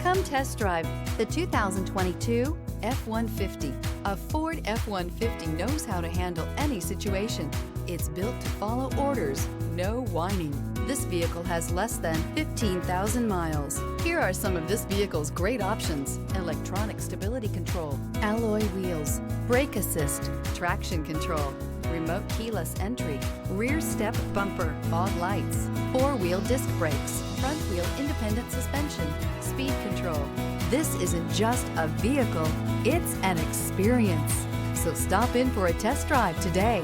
Come test drive the 2022 F-150. A Ford F-150 knows how to handle any situation. It's built to follow orders, no whining. This vehicle has less than 15,000 miles. Here are some of this vehicle's great options: electronic stability control, alloy wheels, brake assist, traction control, remote keyless entry, rear step bumper, fog lights, four-wheel disc brakes, front wheel independent suspension, speed control. This isn't just a vehicle, it's an experience. So stop in for a test drive today.